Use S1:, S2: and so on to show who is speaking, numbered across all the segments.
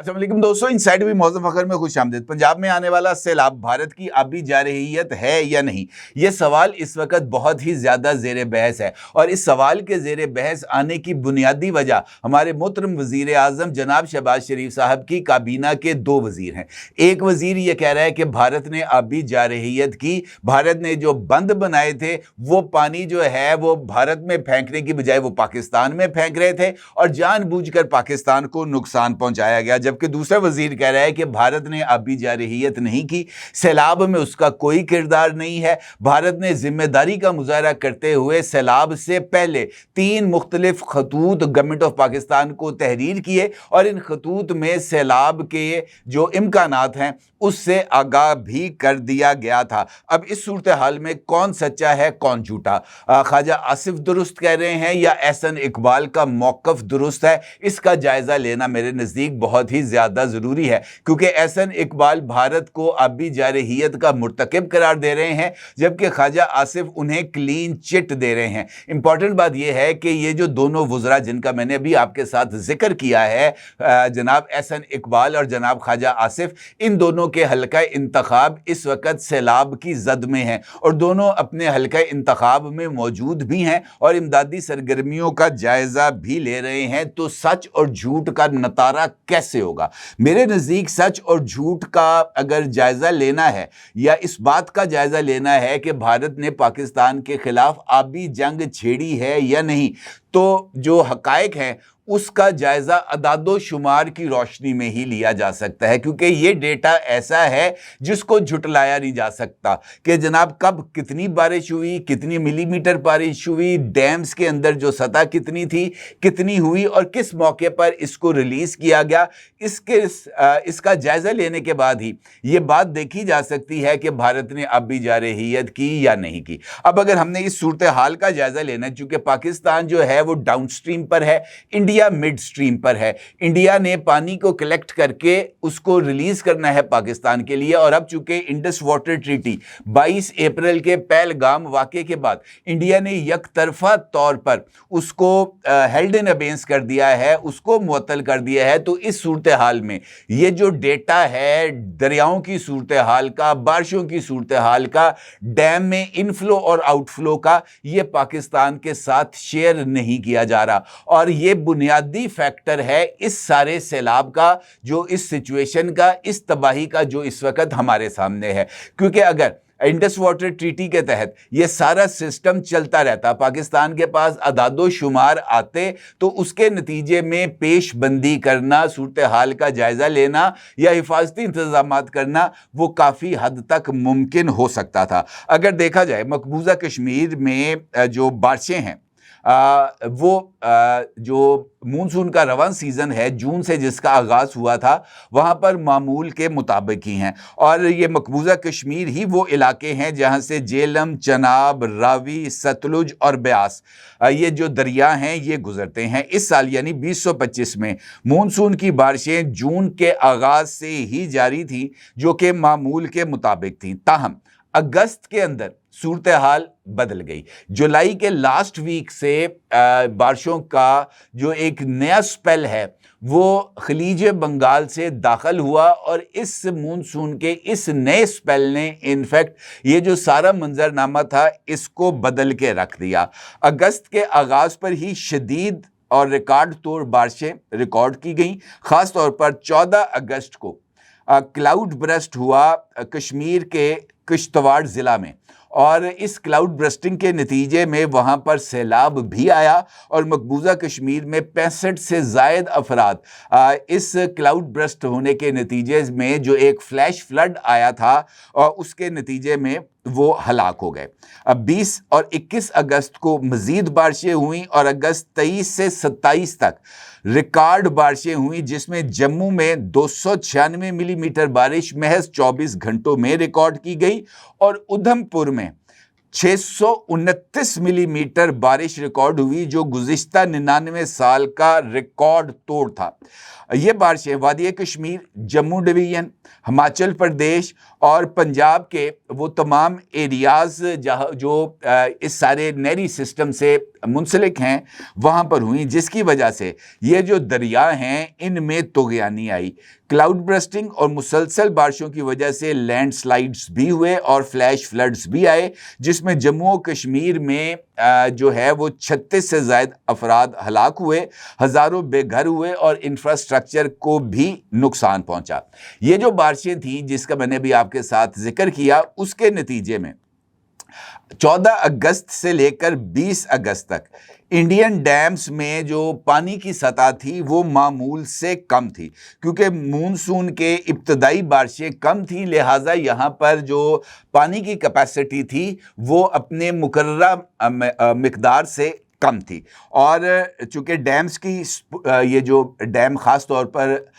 S1: अस्सलाम वालेकुम दोस्तों, इनसाइड भी मौसम फखर में खुश आमदीद। पंजाब में आने वाला सैलाब भारत की आबी जारहियत है या नहीं, ये सवाल इस वक्त बहुत ही ज्यादा जेर बहस है। और इस सवाल के जेर बहस आने की बुनियादी वजह हमारे मोहतरम वजीर आजम जनाब शहबाज शरीफ साहब की काबीना के दो वजीर हैं। एक वजीर ये कह रहा है कि भारत ने आबी जारहियत की, भारत ने जो बंद बनाए थे वो पानी जो है वो भारत में फेंकने की बजाय वो पाकिस्तान में फेंक रहे थे और जानबूझकर पाकिस्तान को नुकसान पहुंचाया गया। जबकि दूसरा वजीर कह रहा है कि भारत ने आबी जारहियत नहीं की, सैलाब में उसका कोई किरदार नहीं है। भारत ने जिम्मेदारी का मुजाहरा करते हुए सैलाब से पहले 3 मुख्तलिफ खतूत गवर्नमेंट ऑफ पाकिस्तान को तहरीर किए और इन खतूत में सैलाब के जो इम्कानात हैं उससे आगाह भी कर दिया गया था। अब इस सूरत हाल में कौन सच्चा है कौन झूठा? ख्वाजा आसिफ दुरुस्त कह रहे हैं या एहसन इकबाल का मौक़िफ़ दुरुस्त है, इसका जायजा लेना मेरे नज़दीक बहुत ही ज़्यादा ज़रूरी है। क्योंकि एहसन इकबाल भारत को आबी जारहियत का मुर्तकिब करार दे रहे हैं जबकि ख्वाजा आसिफ उन्हें क्लीन चिट दे रहे हैं। इंपॉर्टेंट बात यह है कि ये जो दोनों वज़रा जिनका मैंने अभी आपके साथ जिक्र किया है, जनाब एहसन इकबाल और जनाब ख्वाजा आसिफ, इन दोनों के हल्का इंतखाब इस वक्त सैलाब की जद में हैं और दोनों अपने हल्का इंतखाब में मौजूद भी हैं और इमदादी सरगर्मियों का जायजा भी ले रहे हैं। तो सच और झूठ का नतारा कैसे होगा? मेरे नज़दीक सच और झूठ का अगर जायजा लेना है या इस बात का जायजा लेना है कि भारत ने पाकिस्तान के खिलाफ आबी जंग छेड़ी है या नहीं, तो जो हकायक हैं उसका जायजा अदादो शुमार की रोशनी में ही लिया जा सकता है। क्योंकि ये डेटा ऐसा है जिसको झुटलाया नहीं जा सकता कि जनाब कब कितनी बारिश हुई, कितनी मिलीमीटर बारिश हुई, डैम्स के अंदर जो सतह कितनी थी, कितनी हुई और किस मौके पर इसको रिलीज किया गया। इसका जायजा लेने के बाद ही ये बात देखी जा सकती है कि भारत ने आबी जारहियत की या नहीं की। अब अगर हमने इस सूरत हाल का जायजा लेना है, चूंकि पाकिस्तान जो है वो डाउन स्ट्रीम पर है, इंडिया मिड स्ट्रीम पर है। इंडिया ने पानी को कलेक्ट करके उसको रिलीज करना है पाकिस्तान के लिए और अब चूंकि इंडस वाटर ट्रीटी 22 अप्रैल के पहलगाम वाक़े के बाद इंडिया ने यकतरफा तौर पर उसको हेल्ड इन अबेंस कर दिया है, उसको मुअत्तल कर दिया है। तो इस सूरत हाल में ये जो डेटा है दरियाओं की सूरत हाल का, बारिशों की सूरत हाल का, डैम में इनफ्लो और आउटफ्लो का, ये पाकिस्तान के साथ शेयर नहीं किया जा रहा और ये बुनियादी फैक्टर है इस सारे सैलाब का, जो इस सिचुएशन का, इस तबाही का जो इस वक्त हमारे सामने है। क्योंकि अगर इंडस वाटर ट्रीटी के तहत ये सारा सिस्टम चलता रहता, पाकिस्तान के पास अदादो शुमार आते, तो उसके नतीजे में पेशबंदी करना, सूरत हाल का जायजा लेना या हिफाजती इंतजामात करना वो काफ़ी हद तक मुमकिन हो सकता था। अगर देखा जाए मकबूजा कश्मीर में जो बारिशें हैं जो मानसून का रवान सीज़न है जून से जिसका आगाज़ हुआ था वहाँ पर मामूल के मुताबिक ही हैं और ये मकबूजा कश्मीर ही वो इलाके हैं जहाँ से जेलम, चनाब, रावी, सतलुज और ब्यास ये जो दरिया हैं ये गुजरते हैं। इस साल यानी 2025 में मानसून की बारिशें जून के आगाज़ से ही जारी थी जो कि मामूल के मुताबिक थी। ताहम अगस्त के अंदर सूरत हाल बदल गई। जुलाई के लास्ट वीक से बारिशों का जो एक नया स्पेल है वो खलीज बंगाल से दाखिल हुआ और इस मानसून के इस नए स्पेल ने इनफैक्ट ये जो सारा मंजरनामा था इसको बदल के रख दिया। अगस्त के आगाज़ पर ही शदीद और रिकॉर्ड तोड़ बारिशें रिकॉर्ड की गईं। ख़ास तौर पर 14 अगस्त को क्लाउड ब्रस्ट हुआ कश्मीर के किश्तवाड़ ज़िला में और इस क्लाउड ब्रस्टिंग के नतीजे में वहाँ पर सैलाब भी आया और मकबूजा कश्मीर में 65 से ज़ायद अफराद इस क्लाउड ब्रस्ट होने के नतीजे में जो एक फ्लैश फ्लड आया था और उसके नतीजे में वो हलाक हो गए। अब 20 और 21 अगस्त को मज़ीद बारिशें हुई और अगस्त 23 से 27 तक रिकॉर्ड बारिशें हुई जिसमें जम्मू में 296 मिलीमीटर बारिश महज 24 घंटों में रिकॉर्ड की गई और उधमपुर में 629 मिलीमीटर बारिश रिकॉर्ड हुई, जो गुज़िश्ता 99 साल का रिकॉर्ड तोड़ था। ये बारिशें वादी कश्मीर, जम्मू डिवीज़न, हिमाचल प्रदेश और पंजाब के वो तमाम एरियाज़ जहाँ जो इस सारे नहरी सिस्टम से मुंसलिक हैं वहाँ पर हुई, जिसकी वजह से ये जो दरिया हैं इनमें तुग़यानी आई। क्लाउड बर्स्टिंग और मुसलसल बारिशों की वजह से लैंडस्लाइड्स भी हुए और फ्लैश फ्लड्स भी आए, जिसमें जम्मू और कश्मीर में जो है वो 36 से ज़ायद अफराद हलाक हुए, हज़ारों बेघर हुए और इंफ्रास्ट्रक्चर को भी नुकसान पहुंचा। ये जो बारिशें थीं जिसका मैंने भी आपके साथ जिक्र किया, उसके नतीजे में 14 अगस्त से लेकर 20 अगस्त तक इंडियन डैम्स में जो पानी की सतह थी वो मामूल से कम थी, क्योंकि मानसून के इब्तदाई बारिशें कम थी, लिहाजा यहाँ पर जो पानी की कैपेसिटी थी वो अपने मुकर्रर मिकदार से कम थी। और चूँकि डैम्स की ये जो डैम ख़ास तौर पर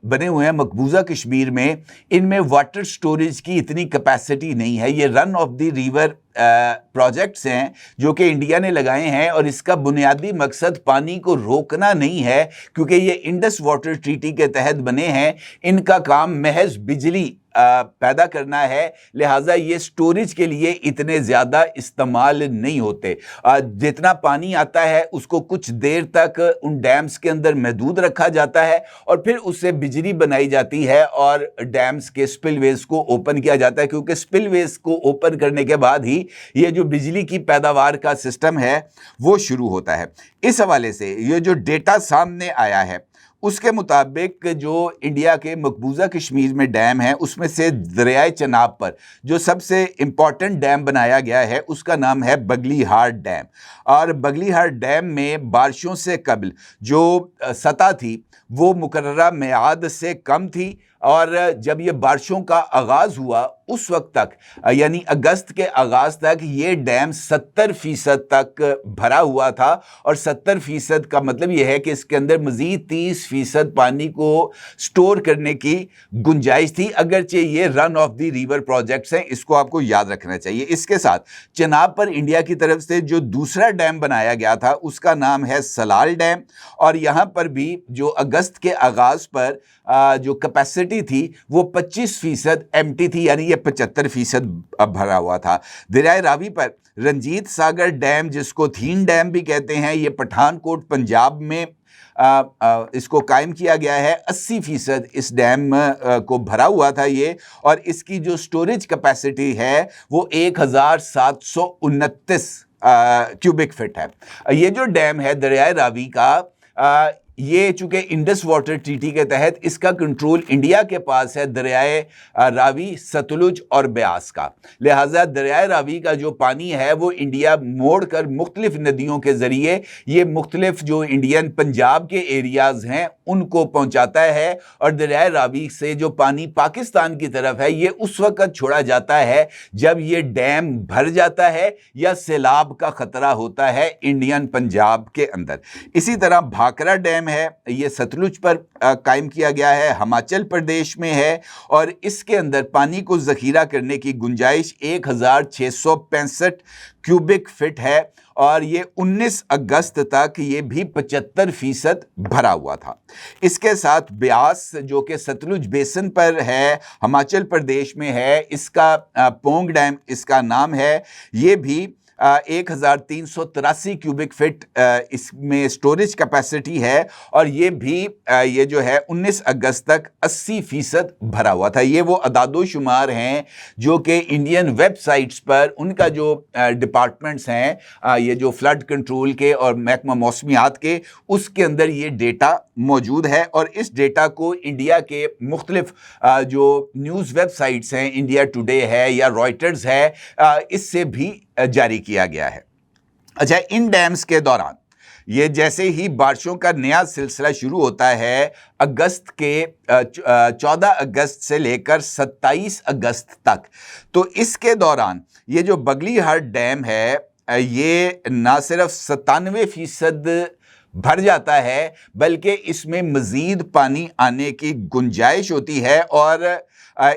S1: बने हुए हैं मकबूजा कश्मीर में, इनमें वाटर स्टोरेज की इतनी कैपेसिटी नहीं है। ये run of the river projects हैं जो कि इंडिया ने लगाए हैं, और इसका बुनियादी मकसद पानी को रोकना नहीं है, क्योंकि ये इंडस वाटर ट्रीटी के तहत बने हैं। इनका काम महज बिजली पैदा करना है, लिहाजा ये स्टोरेज के लिए इतने ज़्यादा इस्तेमाल नहीं होते। जितना पानी आता है उसको कुछ देर तक उन डैम्स के अंदर महदूद रखा जाता है और फिर उससे बिजली बनाई जाती है और डैम्स के स्पिलवेज को ओपन किया जाता है, क्योंकि स्पिलवेज को ओपन करने के बाद ही ये जो बिजली की पैदावार का सिस्टम है वो शुरू होता है। इस हवाले से ये जो डेटा सामने आया है उसके मुताबिक जो इंडिया के मकबूजा कश्मीर में डैम है, उसमें से दरियाए चनाब पर जो सबसे इम्पॉर्टेंट डैम बनाया गया है उसका नाम है बगलीहार डैम। और बगलीहार डैम में बारिशों से कबल जो सतह थी वो मुकर्ररा मियाद से कम थी, और जब ये बारिशों का आगाज़ हुआ उस वक्त तक, यानी अगस्त के आगाज़ तक, ये डैम 70% तक भरा हुआ था। और 70% का मतलब ये है कि इसके अंदर मज़ीद 30% पानी को स्टोर करने की गुंजाइश थी, अगरचे ये run of the river projects हैं, इसको आपको याद रखना चाहिए। इसके साथ चनाब पर इंडिया की तरफ से जो दूसरा डैम बनाया गया था उसका नाम है सलाल डैम, और यहाँ पर भी जो अगस्त के आगाज़ पर जो कैपेसिटी थी वो 25% एम्प्टी थी, यानी ये 75% भरा हुआ था। दरियाए रावी पर रंजीत सागर डैम, जिसको थीन डैम भी कहते हैं, ये पठानकोट पंजाब में इसको कायम किया गया है। 80% इस डैम को भरा हुआ था ये, और इसकी जो स्टोरेज कैपेसिटी है वो 1729 क्यूबिक फिट है। ये जो डैम है दरियाए रावी का, ये चूँकि इंडस वाटर ट्रीटी के तहत इसका कंट्रोल इंडिया के पास है दरियाए रावी, सतलुज और ब्यास का, लिहाजा दरियाए रावी का जो पानी है वो इंडिया मोड़ कर मुख्तलिफ नदियों के ज़रिए ये मुख्तलिफ जो इंडियन पंजाब के एरियाज़ हैं उनको पहुंचाता है। और दरियाए रावी से जो पानी पाकिस्तान की तरफ है ये उस वक्त छोड़ा जाता है जब ये डैम भर जाता है या सैलाब का ख़तरा होता है इंडियन पंजाब के अंदर। इसी तरह भाखड़ा डैम है, ये सतलुज पर कायम किया गया है, हिमाचल प्रदेश में है, और इसके अंदर पानी को ज़ख़ीरा करने की गुंजाइश 1665 क्यूबिक फिट है, और ये 19 अगस्त तक ये भी 75% भरा हुआ था। इसके साथ ब्यास जो कि सतलुज बेसन पर है, हिमाचल प्रदेश में है, इसका पोंग डैम इसका नाम है, ये भी 1383 क्यूबिक फिट इसमें स्टोरेज कैपेसिटी है, और ये भी ये जो है 19 अगस्त तक 80% भरा हुआ था। ये वो अदादो शुमार हैं जो कि इंडियन वेबसाइट्स पर उनका जो डिपार्टमेंट्स हैं, ये जो फ्लड कंट्रोल के और महकमा मौसमियात के, उसके अंदर ये डेटा मौजूद है। और इस डेटा को इंडिया के मुख्तलिफ जो न्यूज़ वेबसाइट्स हैं, इंडिया टुडे है या रॉयटर्स है, इससे भी जारी किया गया है। अच्छा, इन डैम्स के दौरान ये जैसे ही बारिशों का नया सिलसिला शुरू होता है, अगस्त के 14 अगस्त से लेकर 27 अगस्त तक, तो इसके दौरान ये जो बगलीहार डैम है ये ना सिर्फ 97% بھر جاتا ہے بلکہ اس میں مزید پانی آنے کی گنجائش ہوتی ہے، اور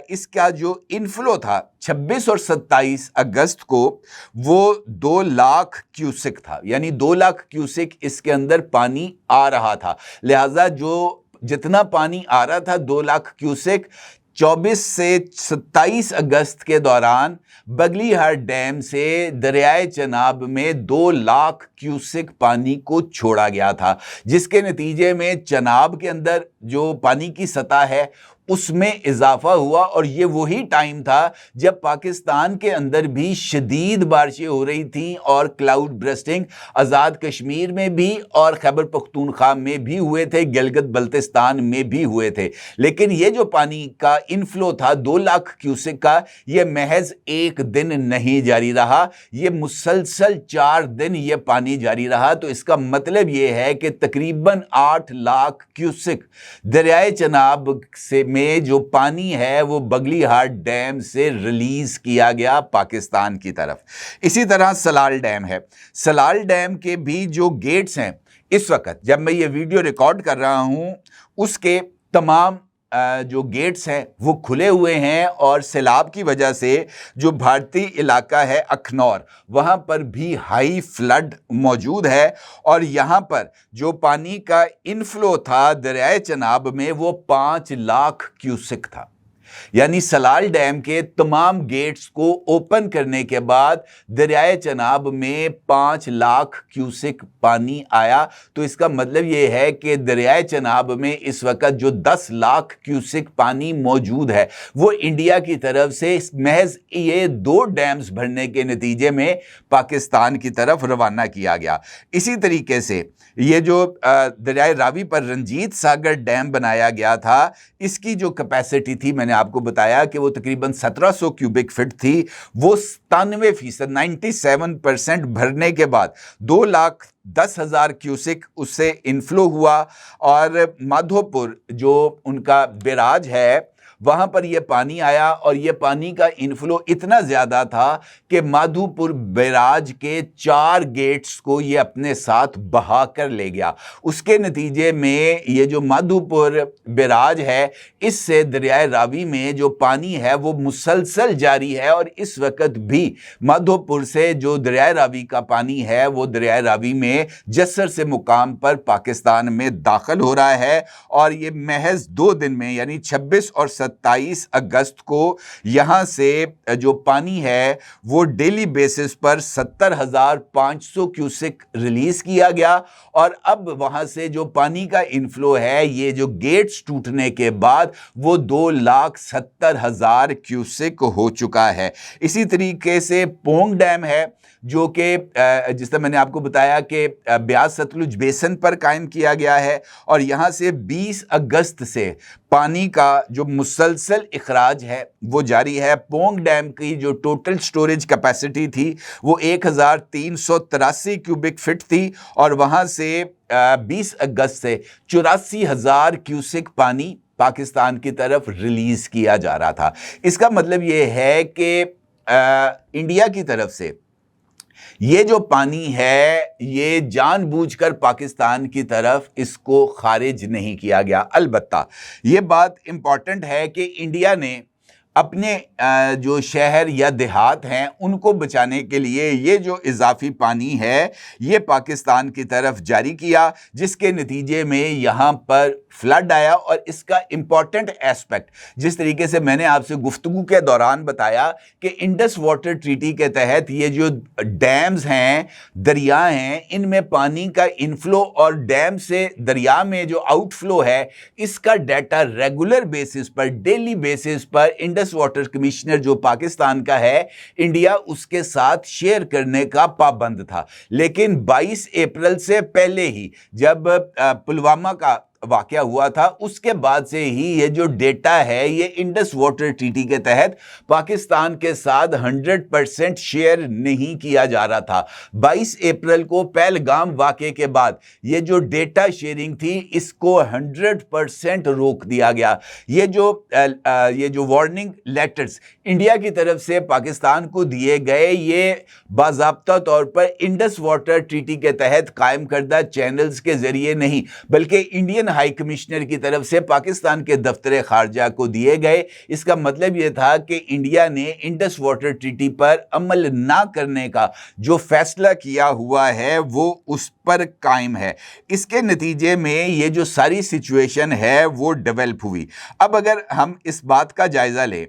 S1: اس کا جو انفلو تھا 26 اور 27 اگست کو وہ 2 لاکھ کیوسک تھا، یعنی 2 لاکھ کیوسک اس کے اندر پانی آ رہا تھا۔ لہٰذا جتنا پانی آ رہا تھا 2 لاکھ کیوسک، 24 سے 27 اگست کے دوران بگلی ہار ڈیم سے دریائے چناب میں 2 لاکھ کیوسک پانی کو چھوڑا گیا تھا، جس کے نتیجے میں چناب کے اندر جو پانی کی سطح ہے اس میں اضافہ ہوا، اور یہ وہی ٹائم تھا جب پاکستان کے اندر بھی شدید بارشیں ہو رہی تھیں، اور کلاؤڈ برسٹنگ آزاد کشمیر میں بھی اور خیبر پختونخوا میں بھی ہوئے تھے، گلگت بلتستان میں بھی ہوئے تھے۔ لیکن یہ جو پانی کا انفلو تھا 2 لاکھ کیوسک کا، یہ محض ایک دن نہیں جاری رہا، یہ مسلسل 4 دن یہ پانی جاری رہا۔ تو اس کا مطلب یہ ہے کہ تقریباً 8 لاکھ کیوسک دریائے چناب سے میں جو پانی ہے وہ بگلی ہار ڈیم سے ریلیز کیا گیا پاکستان کی طرف۔ اسی طرح سلال ڈیم ہے، سلال ڈیم کے بھی جو گیٹس ہیں اس وقت جب میں یہ ویڈیو ریکارڈ کر رہا ہوں اس کے تمام جو گیٹس ہیں وہ کھلے ہوئے ہیں، اور سیلاب کی وجہ سے جو بھارتی علاقہ ہے اکھنور وہاں پر بھی ہائی فلڈ موجود ہے، اور یہاں پر جو پانی کا انفلو تھا دریائے چناب میں وہ 5 لاکھ کیوسک تھا۔ یعنی سلال ڈیم کے تمام گیٹس کو اوپن کرنے کے بعد دریائے چناب میں 5 لاکھ کیوسک پانی آیا۔ تو اس کا مطلب یہ ہے کہ دریائے چناب میں اس وقت جو 10 لاکھ کیوسک پانی موجود ہے وہ انڈیا کی طرف سے محض یہ 2 ڈیمز بھرنے کے نتیجے میں پاکستان کی طرف روانہ کیا گیا۔ اسی طریقے سے یہ جو دریائے راوی پر رنجیت ساگر ڈیم بنایا گیا تھا، اس کی جو کیپیسٹی تھی میں نے آپ کو بتایا کہ وہ تقریباً 1700 کیوبک فٹ تھی، وہ 97% 97% بھرنے کے بعد 2,10,000 کیوسک اس سے انفلو ہوا، اور مادھو پور جو ان کا بیراج ہے وہاں پر یہ پانی آیا، اور یہ پانی کا انفلو اتنا زیادہ تھا کہ مادھو پور بیراج کے 4 گیٹس کو یہ اپنے ساتھ بہا کر لے گیا۔ اس کے نتیجے میں یہ جو مادھو پور بیراج ہے اس سے دریائے راوی میں جو پانی ہے وہ مسلسل جاری ہے، اور اس وقت بھی مادھو پور سے جو دریائے راوی کا پانی ہے وہ دریائے راوی میں جسر سے مقام پر پاکستان میں داخل ہو رہا ہے، اور یہ محض 2 دن میں یعنی 26 اور 27 اگست کو یہاں سے جو پانی ہے وہ ڈیلی بیسس پر 70,500 کیوسک ریلیز کیا گیا، اور اب وہاں سے جو پانی کا انفلو ہے یہ جو گیٹس ٹوٹنے کے بعد وہ 2,70,000 کیوسک ہو چکا ہے۔ اسی طریقے سے پونگ ڈیم ہے جو کہ جس طرح میں نے آپ کو بتایا کہ بیاس ستلج بیسن پر قائم کیا گیا ہے، اور یہاں سے 20 اگست سے پانی کا جو مسلسل اخراج ہے وہ جاری ہے۔ پونگ ڈیم کی جو ٹوٹل سٹوریج کیپیسٹی تھی وہ 1,383 کیوبک فٹ تھی، اور وہاں سے 20 اگست سے 84,000 کیوسک پانی پاکستان کی طرف ریلیز کیا جا رہا تھا۔ اس کا مطلب یہ ہے کہ انڈیا کی طرف سے یہ جو پانی ہے یہ جان بوجھ کر پاکستان کی طرف اس کو خارج نہیں کیا گیا۔ البتہ یہ بات امپورٹنٹ ہے کہ انڈیا نے اپنے جو شہر یا دیہات ہیں ان کو بچانے کے لیے یہ جو اضافی پانی ہے یہ پاکستان کی طرف جاری کیا، جس کے نتیجے میں یہاں پر فلڈ آیا۔ اور اس کا امپورٹنٹ ایسپیکٹ جس طریقے سے میں نے آپ سے گفتگو کے دوران بتایا کہ انڈس واٹر ٹریٹی کے تحت یہ جو ڈیمز ہیں، دریا ہیں، ان میں پانی کا انفلو اور ڈیم سے دریا میں جو آؤٹ فلو ہے اس کا ڈیٹا ریگولر بیسس پر ڈیلی بیسس پر انڈس واٹر کمشنر جو پاکستان کا ہے انڈیا اس کے ساتھ شیئر کرنے کا پابند تھا۔ لیکن 22 اپریل سے پہلے ہی جب پلوامہ کا واقعہ ہوا تھا اس کے بعد سے ہی یہ جو ڈیٹا ہے یہ انڈس واٹر ٹریٹی کے تحت پاکستان کے ساتھ 100% شیئر نہیں کیا جا رہا تھا۔ 22 اپریل کو پہلگام واقعے کے بعد یہ جو ڈیٹا شیئرنگ تھی اس کو 100% روک دیا گیا۔ یہ جو وارننگ لیٹرز انڈیا کی طرف سے پاکستان کو دیے گئے یہ باضابطہ طور پر انڈس واٹر ٹریٹی کے تحت قائم کردہ چینلز کے ذریعے نہیں بلکہ انڈین ہائی کمشنر کی طرف سے پاکستان کے دفتر خارجہ کو دیے گئے۔ اس کا مطلب یہ تھا کہ انڈیا نے انڈس واٹر ٹریٹی پر عمل نہ کرنے کا جو فیصلہ کیا ہوا ہے وہ اس پر قائم ہے۔ اس کے نتیجے میں یہ جو ساری سچویشن ہے وہ ڈیولپ ہوئی۔ اب اگر ہم اس بات کا جائزہ لیں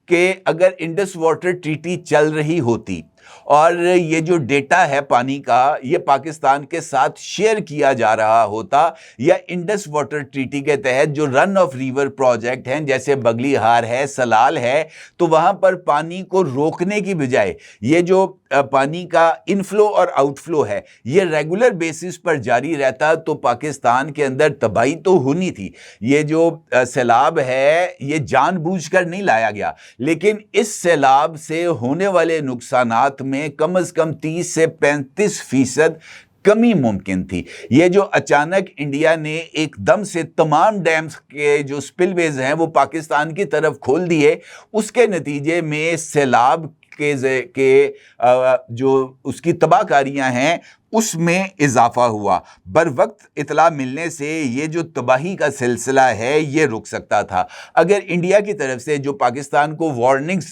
S1: کہ اگر انڈس واٹر ٹریٹی چل رہی ہوتی اور یہ جو ڈیٹا ہے پانی کا یہ پاکستان کے ساتھ شیئر کیا جا رہا ہوتا یا انڈس واٹر ٹریٹی کے تحت جو رن آف ریور پروجیکٹ ہیں جیسے بگلی ہار ہے، سلال ہے، تو وہاں پر پانی کو روکنے کی بجائے یہ جو پانی کا انفلو اور آؤٹ فلو ہے یہ ریگولر بیسس پر جاری رہتا تو پاکستان کے اندر تباہی تو ہونی تھی۔ یہ جو سیلاب ہے یہ جان بوجھ کر نہیں لایا گیا لیکن اس سیلاب سے ہونے والے نقصانات میں کم از کم 30 سے 35% کمی ممکن تھی۔ یہ جو اچانک انڈیا نے ایک دم سے تمام ڈیمز کے جو سپل ویز ہیں وہ پاکستان کی طرف کھول دیے اس کے نتیجے میں سیلاب کے جو اس کی تباہ کاریاں ہیں اس میں اضافہ ہوا۔ بر وقت اطلاع ملنے سے یہ جو تباہی کا سلسلہ ہے یہ رک سکتا تھا۔ اگر انڈیا کی طرف سے جو پاکستان کو وارننگز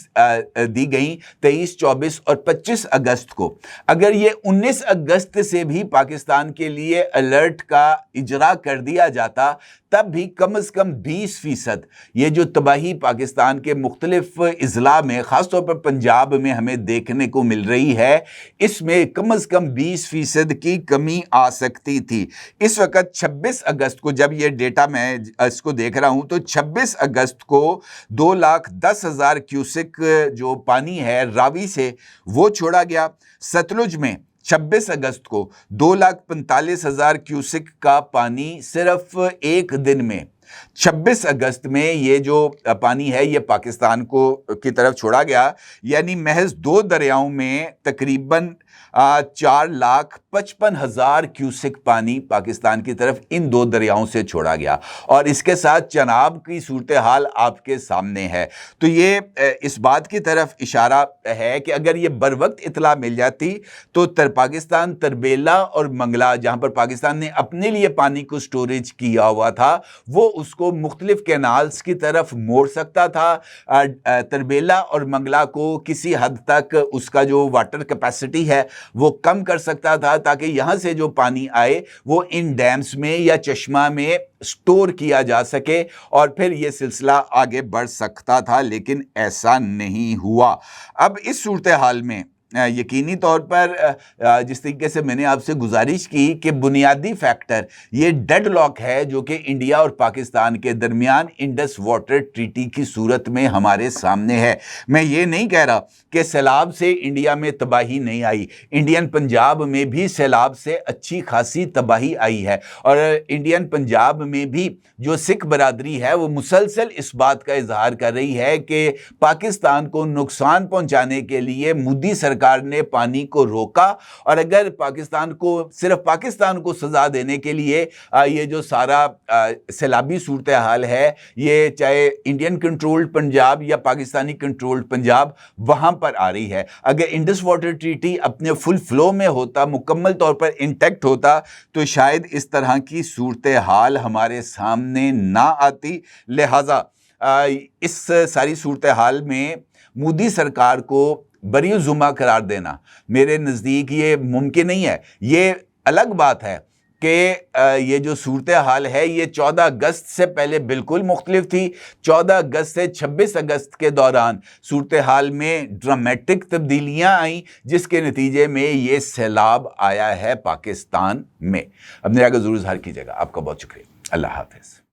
S1: دی گئیں 23، 24 اور 25 اگست کو، اگر یہ 19 اگست سے بھی پاکستان کے لیے الرٹ کا اجرا کر دیا جاتا تب بھی کم از کم 20% یہ جو تباہی پاکستان کے مختلف اضلاع میں خاص طور پر پنجاب میں ہمیں دیکھنے کو مل رہی ہے اس میں کم از کم 20% کی کمی آ سکتی تھی۔ اس وقت 26 اگست کو جب یہ ڈیٹا میں اس کو دیکھ رہا ہوں تو 26 اگست کو 2,10,000 کیوسک جو پانی ہے راوی سے وہ چھوڑا گیا۔ ستلج میں 26 اگست کو 2,45,000 کیوسک کا پانی صرف ایک دن میں 26 اگست میں یہ جو پانی ہے یہ پاکستان کی طرف چھوڑا گیا، یعنی محض 2 دریاؤں میں تقریباً 4,55,000 کیوسک پانی پاکستان کی طرف ان 2 دریاؤں سے چھوڑا گیا، اور اس کے ساتھ چناب کی صورتحال آپ کے سامنے ہے۔ تو یہ اس بات کی طرف اشارہ ہے کہ اگر یہ بر وقت اطلاع مل جاتی تو پاکستان تربیلا اور منگلا جہاں پر پاکستان نے اپنے لیے پانی کو سٹوریج کیا ہوا تھا وہ اس کو مختلف کینالز کی طرف موڑ سکتا تھا۔ تربیلا اور منگلا کو کسی حد تک اس کا جو واٹر کیپیسٹی ہے وہ کم کر سکتا تھا تاکہ یہاں سے جو پانی آئے وہ ان ڈیمز میں یا چشمہ میں سٹور کیا جا سکے اور پھر یہ سلسلہ آگے بڑھ سکتا تھا، لیکن ایسا نہیں ہوا۔ اب اس صورتحال میں یقینی طور پر جس طریقے سے میں نے آپ سے گزارش کی کہ بنیادی فیکٹر یہ ڈیڈ لاک ہے جو کہ انڈیا اور پاکستان کے درمیان انڈس واٹر ٹریٹی کی صورت میں ہمارے سامنے ہے۔ میں یہ نہیں کہہ رہا کہ سیلاب سے انڈیا میں تباہی نہیں آئی، انڈین پنجاب میں بھی سیلاب سے اچھی خاصی تباہی آئی ہے، اور انڈین پنجاب میں بھی جو سکھ برادری ہے وہ مسلسل اس بات کا اظہار کر رہی ہے کہ پاکستان کو نقصان پہنچانے کے لیے مودی سرکار نے پانی کو روکا، اور اگر صرف پاکستان کو سزا دینے کے لیے یہ جو سارا سیلابی صورتحال ہے یہ چاہے انڈین کنٹرولڈ پنجاب یا پاکستانی کنٹرولڈ پنجاب وہاں پر آ رہی ہے۔ اگر انڈس واٹر ٹریٹی اپنے فل فلو میں ہوتا، مکمل طور پر انٹیکٹ ہوتا تو شاید اس طرح کی صورتحال ہمارے سامنے نہ آتی۔ لہٰذا اس ساری صورتحال میں مودی سرکار کو بری الذمہ قرار دینا میرے نزدیک یہ ممکن نہیں ہے۔ یہ الگ بات ہے کہ یہ جو صورتحال ہے یہ 14 اگست سے پہلے بالکل مختلف تھی۔ 14 اگست سے 26 اگست کے دوران صورتحال میں ڈرامیٹک تبدیلیاں آئیں جس کے نتیجے میں یہ سیلاب آیا ہے پاکستان میں۔ اب میرا ضرور اظہار کیجیے گا۔ آپ کا بہت شکریہ۔ اللہ حافظ۔